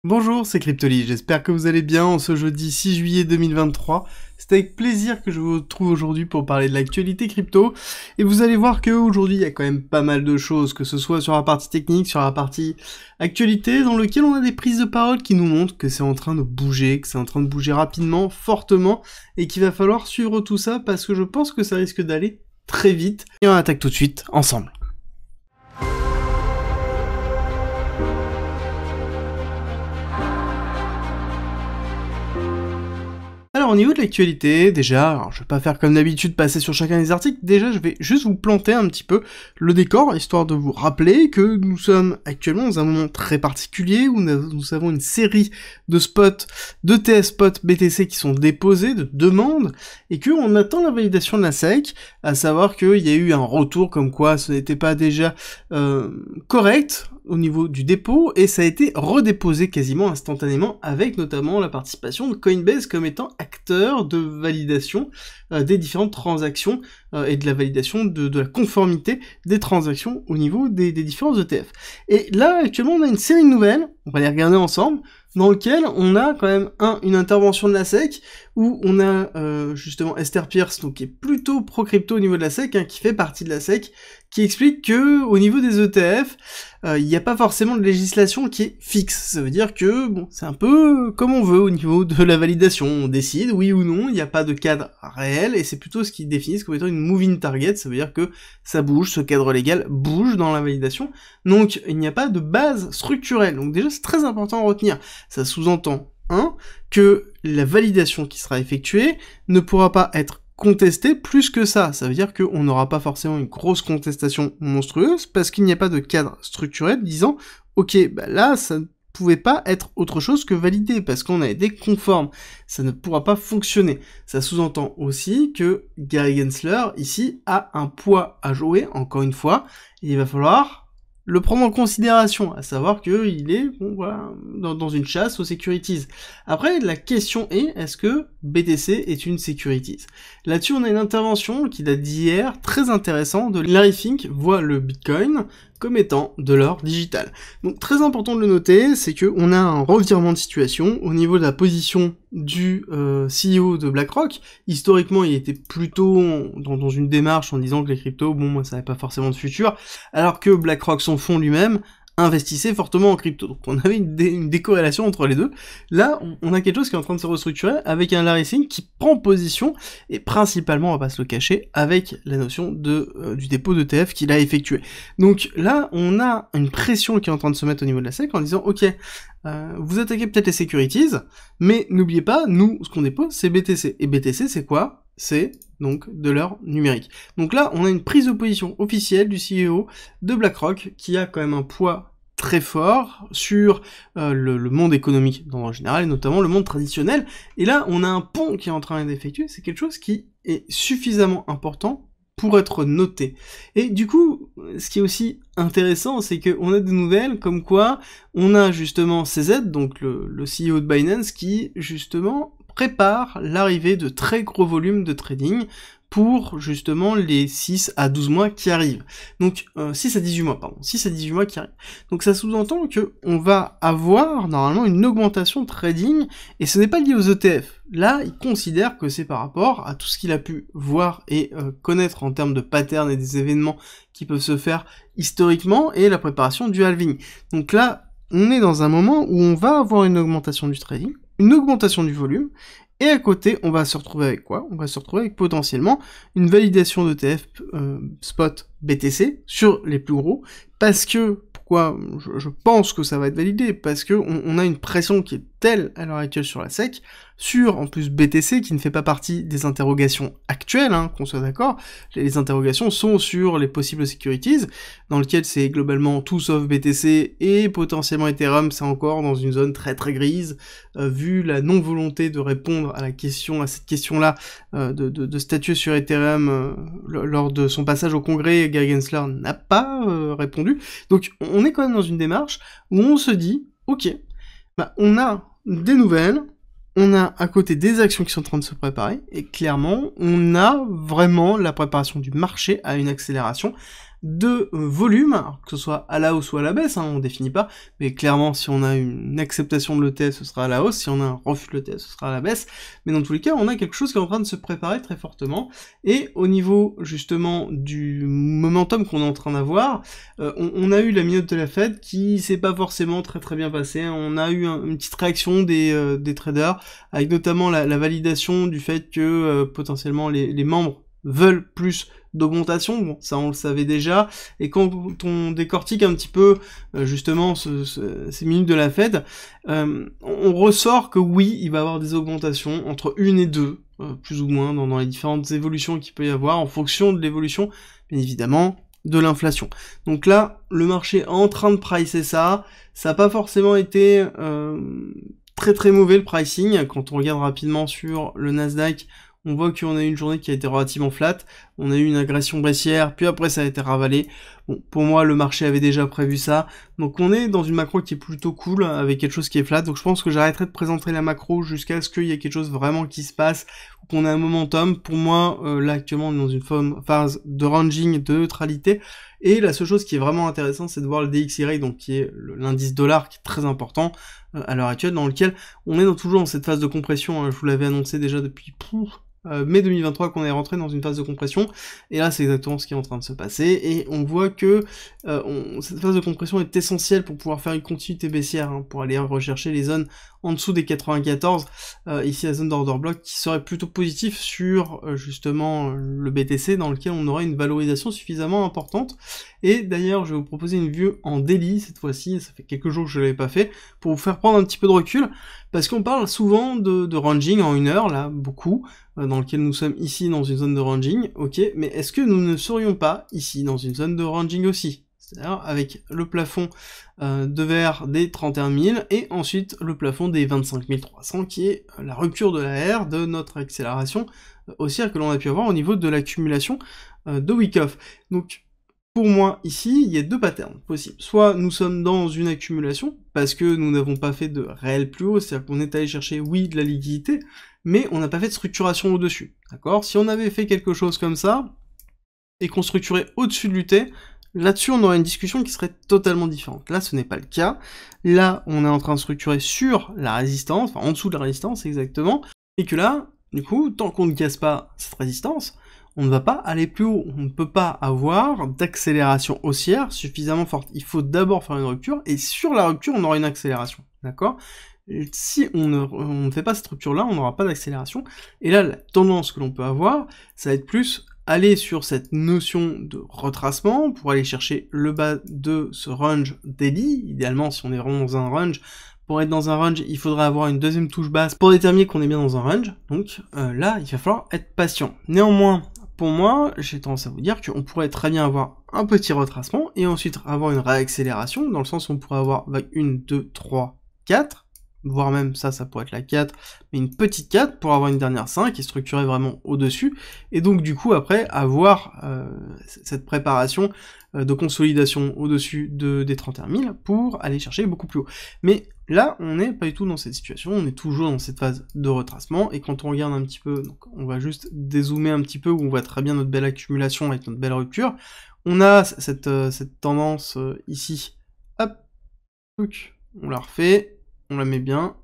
Bonjour, c'est Cryptoly, j'espère que vous allez bien en ce jeudi 6 juillet 2023. C'est avec plaisir que je vous retrouve aujourd'hui pour parler de l'actualité crypto. Et vous allez voir qu'aujourd'hui, il y a quand même pas mal de choses, que ce soit sur la partie technique, sur la partie actualité, dans lequel on a des prises de parole qui nous montrent que c'est en train de bouger, que c'est en train de bouger rapidement, fortement, et qu'il va falloir suivre tout ça parce que je pense que ça risque d'aller très vite. Et on attaque tout de suite, ensemble. Alors au niveau de l'actualité, déjà, alors, je vais pas faire comme d'habitude passer sur chacun des articles, déjà je vais juste vous planter un petit peu le décor, histoire de vous rappeler que nous sommes actuellement dans un moment très particulier, où nous avons une série de spots, d'ETF spots BTC qui sont déposés, de demandes, et qu'on attend la validation de la SEC, à savoir qu'il y a eu un retour comme quoi ce n'était pas déjà correct au niveau du dépôt, et ça a été redéposé quasiment instantanément, avec notamment la participation de Coinbase comme étant acteur de validation des différentes transactions et de la validation de la conformité des transactions au niveau des différents ETF. Et là, actuellement, on a une série de nouvelles, on va les regarder ensemble, dans lequel on a quand même une intervention de la SEC, où on a justement Esther Pierce, donc qui est plutôt pro-crypto au niveau de la SEC, qui fait partie de la SEC, qui explique que au niveau des ETF, il n'y a pas forcément de législation qui est fixe. Ça veut dire que, bon, c'est un peu comme on veut au niveau de la validation. On décide, oui ou non, il n'y a pas de cadre réel, et c'est plutôt ce qu'ils définissent comme étant une moving target. Ça veut dire que ça bouge, ce cadre légal bouge dans la validation. Donc, il n'y a pas de base structurelle. Donc déjà, c'est très important à retenir. Ça sous-entend, que la validation qui sera effectuée ne pourra pas être contester plus que ça. Ça veut dire qu'on n'aura pas forcément une grosse contestation monstrueuse parce qu'il n'y a pas de cadre structurel disant ok, bah là, ça ne pouvait pas être autre chose que validé parce qu'on a été conforme. Ça ne pourra pas fonctionner. Ça sous-entend aussi que Gary Gensler, ici, a un poids à jouer, encore une fois, et il va falloir le prendre en considération, à savoir qu'il est, bon voilà, dans une chasse aux securities. Après, la question est que BTC est une securities? Là-dessus, on a une intervention qui date d'hier, très intéressante, de Larry Fink, voit le Bitcoin comme étant de l'or digital. Donc très important de le noter, c'est que on a un revirement de situation au niveau de la position du CEO de BlackRock. Historiquement, il était plutôt dans une démarche en disant que les cryptos, bon, moi, ça n'avait pas forcément de futur, alors que BlackRock, son fonds lui-même, investissait fortement en crypto. Donc on avait une décorrélation entre les deux. Là, on a quelque chose qui est en train de se restructurer avec un Larry Fink qui prend position, et principalement, on va pas se le cacher, avec la notion du dépôt d'ETF qu'il a effectué. Donc là, on a une pression qui est en train de se mettre au niveau de la SEC en disant, ok, vous attaquez peut-être les securities, mais n'oubliez pas, nous, ce qu'on dépose, c'est BTC. Et BTC, c'est quoi? C'est donc de l'or numérique. Donc là, on a une prise de position officielle du CEO de BlackRock qui a quand même un poids très fort sur le monde économique en général, et notamment le monde traditionnel. Et là, on a un pont qui est en train d'effectuer, c'est quelque chose qui est suffisamment important pour être noté. Et du coup, ce qui est aussi intéressant, c'est qu'on a des nouvelles comme quoi on a justement CZ, donc le CEO de Binance, qui justement prépare l'arrivée de très gros volumes de trading pour justement les 6 à 12 mois qui arrivent. Donc 6 à 18 mois, pardon, 6 à 18 mois qui arrivent. Donc ça sous-entend que on va avoir normalement une augmentation de trading, et ce n'est pas lié aux ETF. Là, il considère que c'est par rapport à tout ce qu'il a pu voir et connaître en termes de patterns et des événements qui peuvent se faire historiquement, et la préparation du halving. Donc là, on est dans un moment où on va avoir une augmentation du trading, une augmentation du volume, et à côté, on va se retrouver avec quoi? On va se retrouver avec potentiellement une validation d'ETF spot BTC sur les plus gros, parce que, pourquoi je pense que ça va être validé? Parce que on a une pression qui est telle à l'heure actuelle sur la SEC, sur en plus BTC qui ne fait pas partie des interrogations actuelles, qu'on soit d'accord. Les interrogations sont sur les possibles securities, dans lequel c'est globalement tout sauf BTC, et potentiellement Ethereum, c'est encore dans une zone très très grise, vu la non-volonté de répondre à cette question-là, de statuer sur Ethereum lors de son passage au Congrès. Gary Gensler n'a pas répondu. Donc on est quand même dans une démarche où on se dit, ok, bah on a des nouvelles, on a à côté des actions qui sont en train de se préparer, et clairement, on a vraiment la préparation du marché à une accélération, de volume, alors que ce soit à la hausse ou à la baisse, hein, on définit pas, mais clairement si on a une acceptation de l'ETS ce sera à la hausse, si on a un refus de l'ETS ce sera à la baisse, mais dans tous les cas on a quelque chose qui est en train de se préparer très fortement, et au niveau justement du momentum qu'on est en train d'avoir, on a eu la minute de la Fed qui s'est pas forcément très bien passée, hein. On a eu une petite réaction des traders, avec notamment la validation du fait que potentiellement les membres veulent plus d'augmentation, bon ça on le savait déjà, et quand on décortique un petit peu justement ces minutes de la Fed, on ressort que oui, il va y avoir des augmentations entre 1 et 2, plus ou moins, dans les différentes évolutions qu'il peut y avoir, en fonction de l'évolution, bien évidemment, de l'inflation. Donc là, le marché est en train de pricer ça n'a pas forcément été très mauvais le pricing, quand on regarde rapidement sur le Nasdaq, on voit qu'on a eu une journée qui a été relativement flat, on a eu une agression baissière, puis après ça a été ravalé. Bon, pour moi, le marché avait déjà prévu ça, donc on est dans une macro qui est plutôt cool, avec quelque chose qui est flat, donc je pense que j'arrêterai de présenter la macro jusqu'à ce qu'il y ait quelque chose vraiment qui se passe, ou qu'on ait un momentum. Pour moi, là actuellement, on est dans une phase de ranging, de neutralité, et la seule chose qui est vraiment intéressante, c'est de voir le DXY rate, donc qui est l'indice dollar, qui est très important à l'heure actuelle, dans lequel on est toujours dans cette phase de compression, hein. Je vous l'avais annoncé déjà depuis mai 2023 qu'on est rentré dans une phase de compression, et là c'est exactement ce qui est en train de se passer, et on voit que cette phase de compression est essentielle pour pouvoir faire une continuité baissière, hein, pour aller rechercher les zones en dessous des 94, ici la zone d'order block, qui serait plutôt positif sur justement le BTC, dans lequel on aurait une valorisation suffisamment importante. Et d'ailleurs je vais vous proposer une vue en daily cette fois-ci, ça fait quelques jours que je ne l'avais pas fait, pour vous faire prendre un petit peu de recul, parce qu'on parle souvent de ranging en 1 heure, là, beaucoup, dans lequel nous sommes ici dans une zone de ranging, ok, mais est-ce que nous ne serions pas ici dans une zone de ranging aussi? C'est-à-dire avec le plafond de verre des 31 000, et ensuite le plafond des 25 300, qui est la rupture de la R de notre accélération haussière que l'on a pu avoir au niveau de l'accumulation de week-off. Donc, pour moi, ici, il y a deux patterns possibles. Soit nous sommes dans une accumulation, parce que nous n'avons pas fait de réel plus haut, c'est-à-dire qu'on est allé chercher, oui, de la liquidité, mais on n'a pas fait de structuration au-dessus, d'accord? Si on avait fait quelque chose comme ça, et qu'on structurait au-dessus de l'UT, là-dessus on aurait une discussion qui serait totalement différente. Là, ce n'est pas le cas. Là, on est en train de structurer sur la résistance, enfin en dessous de la résistance exactement, et que là, du coup, tant qu'on ne casse pas cette résistance, on ne va pas aller plus haut, on ne peut pas avoir d'accélération haussière suffisamment forte. Il faut d'abord faire une rupture, et sur la rupture, on aura une accélération, d'accord? Si on ne fait pas cette rupture-là, on n'aura pas d'accélération, et là, la tendance que l'on peut avoir, ça va être plus aller sur cette notion de retracement, pour aller chercher le bas de ce range daily, idéalement si on est vraiment dans un range. Pour être dans un range, il faudrait avoir une deuxième touche basse pour déterminer qu'on est bien dans un range, donc là, il va falloir être patient. Néanmoins, pour moi, j'ai tendance à vous dire qu'on pourrait très bien avoir un petit retracement, et ensuite avoir une réaccélération, dans le sens où on pourrait avoir 1, 2, 3, 4, voire même ça pourrait être la 4, mais une petite 4 pour avoir une dernière 5 et structurer vraiment au-dessus, et donc du coup après avoir cette préparation de consolidation au-dessus des 31 000 pour aller chercher beaucoup plus haut. Mais là, on n'est pas du tout dans cette situation, on est toujours dans cette phase de retracement, et quand on regarde un petit peu, donc on va juste dézoomer un petit peu, où on voit très bien notre belle accumulation avec notre belle rupture, on a cette tendance ici, hop, on la refait, on la met bien,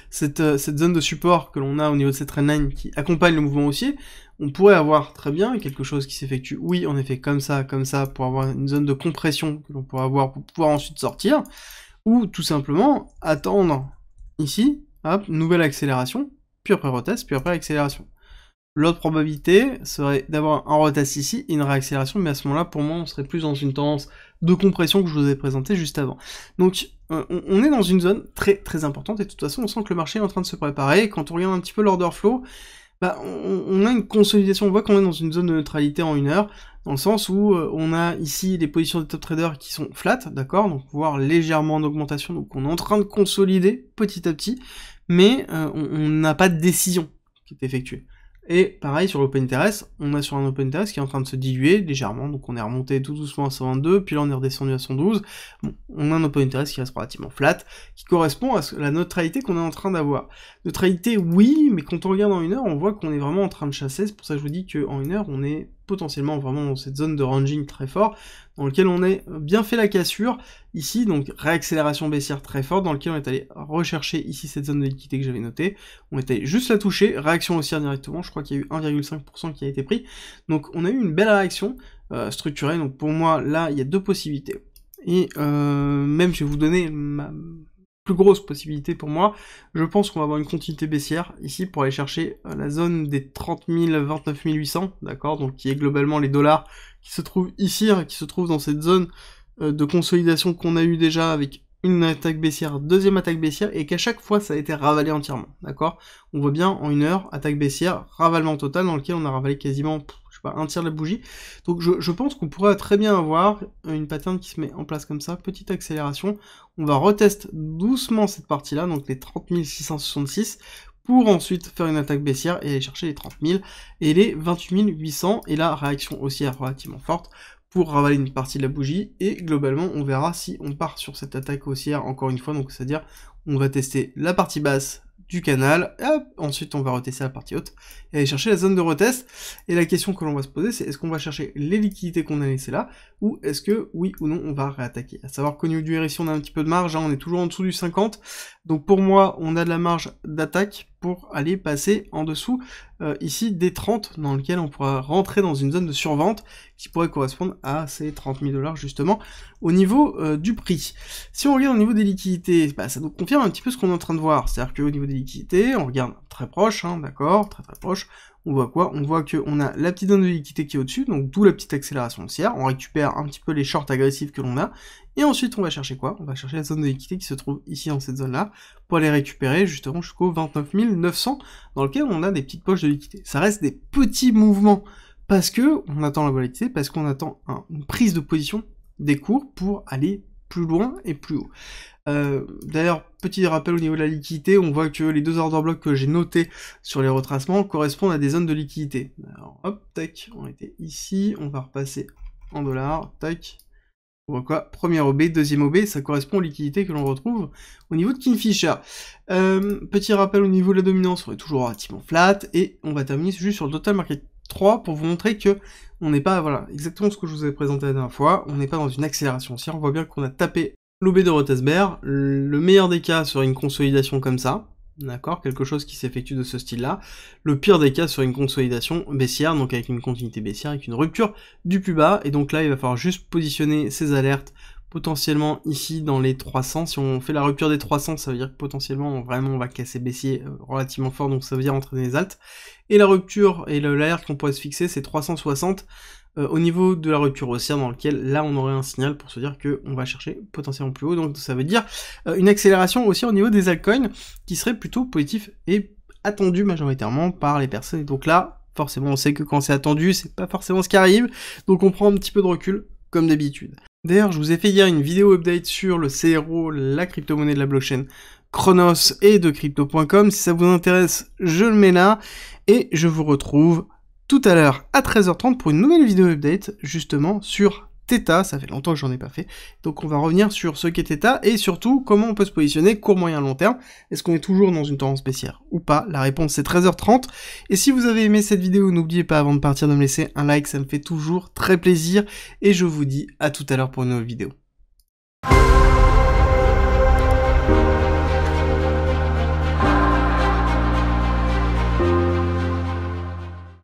cette zone de support que l'on a au niveau de cette trendline qui accompagne le mouvement haussier, on pourrait avoir très bien quelque chose qui s'effectue, oui, en effet, comme ça, pour avoir une zone de compression que l'on pourrait avoir pour pouvoir ensuite sortir, ou tout simplement attendre ici, hop, nouvelle accélération, puis après retest, puis après accélération. L'autre probabilité serait d'avoir un retest ici et une réaccélération, mais à ce moment-là, pour moi, on serait plus dans une tendance de compression que je vous ai présenté juste avant. Donc, on est dans une zone très importante, et de toute façon, on sent que le marché est en train de se préparer. Quand on regarde un petit peu l'order flow, bah, on a une consolidation, on voit qu'on est dans une zone de neutralité en 1 heure, dans le sens où on a ici les positions des top traders qui sont flat, d'accord, donc voire légèrement en augmentation, donc on est en train de consolider petit à petit, mais on n'a pas de décision qui est effectuée. Et pareil sur l'open interest, on a sur un open interest qui est en train de se diluer légèrement, donc on est remonté tout doucement à 122, puis là on est redescendu à 112, bon, on a un open interest qui reste relativement flat, qui correspond à la neutralité qu'on est en train d'avoir. Neutralité oui, mais quand on regarde en 1 heure, on voit qu'on est vraiment en train de chasser, c'est pour ça que je vous dis qu'en 1 heure, on est potentiellement vraiment dans cette zone de ranging très fort, dans lequel on a bien fait la cassure, ici, donc réaccélération baissière très forte, dans lequel on est allé rechercher ici cette zone de liquidité que j'avais notée, on est allé juste la toucher, réaction haussière directement, je crois qu'il y a eu 1,5% qui a été pris, donc on a eu une belle réaction structurée, donc pour moi, là, il y a deux possibilités, et même je vais vous donner ma plus grosse possibilité pour moi, je pense qu'on va avoir une continuité baissière ici pour aller chercher la zone des 30 000, 29 800, d'accord, donc qui est globalement les dollars qui se trouvent ici, hein, qui se trouvent dans cette zone de consolidation qu'on a eu déjà avec une attaque baissière, deuxième attaque baissière, et qu'à chaque fois ça a été ravalé entièrement, d'accord. On voit bien en une heure, attaque baissière, ravalement total dans lequel on a ravalé quasiment un tiers de la bougie, donc je pense qu'on pourrait très bien avoir une pattern qui se met en place comme ça, petite accélération, on va retester doucement cette partie-là, donc les 30 666, pour ensuite faire une attaque baissière et aller chercher les 30 000, et les 28 800, et la réaction haussière relativement forte, pour ravaler une partie de la bougie, et globalement on verra si on part sur cette attaque haussière encore une fois, donc c'est-à-dire on va tester la partie basse du canal, et hop, ensuite on va retester la partie haute, et aller chercher la zone de retest, et la question que l'on va se poser c'est est-ce qu'on va chercher les liquidités qu'on a laissées là, ou est-ce que oui ou non on va réattaquer, à savoir qu'au niveau du RSI on a un petit peu de marge, hein, on est toujours en dessous du 50, donc pour moi on a de la marge d'attaque pour aller passer en dessous ici des 30, dans lequel on pourra rentrer dans une zone de survente qui pourrait correspondre à ces 30 000 $ justement au niveau du prix. Si on regarde au niveau des liquidités, bah, ça nous confirme un petit peu ce qu'on est en train de voir, c'est-à-dire qu'au niveau des liquidités, on regarde très proche, hein, d'accord, très proche, on voit quoi? On voit qu'on a la petite zone de liquidité qui est au-dessus, donc d'où la petite accélération haussière, on récupère un petit peu les shorts agressifs que l'on a, et ensuite on va chercher quoi? On va chercher la zone de liquidité qui se trouve ici dans cette zone-là, pour aller récupérer justement jusqu'au 29 900, dans lequel on a des petites poches de liquidité. Ça reste des petits mouvements, parce que on attend la volatilité, parce qu'on attend une prise de position des cours pour aller plus loin et plus haut. D'ailleurs, petit rappel au niveau de la liquidité, on voit que les deux order blocks que j'ai notés sur les retracements correspondent à des zones de liquidité. Alors hop, tac, on était ici, on va repasser en dollars, tac, on voit quoi? Premier OB, deuxième OB, ça correspond aux liquidités que l'on retrouve au niveau de Kingfisher. Petit rappel au niveau de la dominance, on est toujours relativement flat, et on va terminer juste sur le total market 3 pour vous montrer que on n'est pas, voilà, exactement ce que je vous avais présenté la dernière fois, on n'est pas dans une accélération haussière, on voit bien qu'on a tapé l'OB de retest bear, le meilleur des cas serait une consolidation comme ça, d'accord, quelque chose qui s'effectue de ce style-là, le pire des cas serait une consolidation baissière, donc avec une continuité baissière, avec une rupture du plus bas, et donc là il va falloir juste positionner ces alertes potentiellement ici dans les 300, si on fait la rupture des 300, ça veut dire que potentiellement vraiment on va casser baissier relativement fort, donc ça veut dire entraîner les alts, et la rupture et l'alerte qu'on pourrait se fixer c'est 360 au niveau de la rupture haussière, dans lequel là on aurait un signal pour se dire que on va chercher potentiellement plus haut, donc ça veut dire une accélération aussi au niveau des altcoins qui serait plutôt positif et attendu majoritairement par les personnes, et donc là forcément on sait que quand c'est attendu c'est pas forcément ce qui arrive, donc on prend un petit peu de recul comme d'habitude. D'ailleurs, je vous ai fait hier une vidéo update sur le CRO, la crypto-monnaie de la blockchain Chronos et de crypto.com. Si ça vous intéresse, je le mets là. Et je vous retrouve tout à l'heure à 13h30 pour une nouvelle vidéo update, justement, sur Theta. Ça fait longtemps que j'en ai pas fait. Donc on va revenir sur ce qu'est Theta et surtout comment on peut se positionner court, moyen, long terme. Est-ce qu'on est toujours dans une tendance baissière ou pas? La réponse c'est 13h30. Et si vous avez aimé cette vidéo, n'oubliez pas avant de partir de me laisser un like, ça me fait toujours très plaisir. Et je vous dis à tout à l'heure pour une nouvelle vidéo.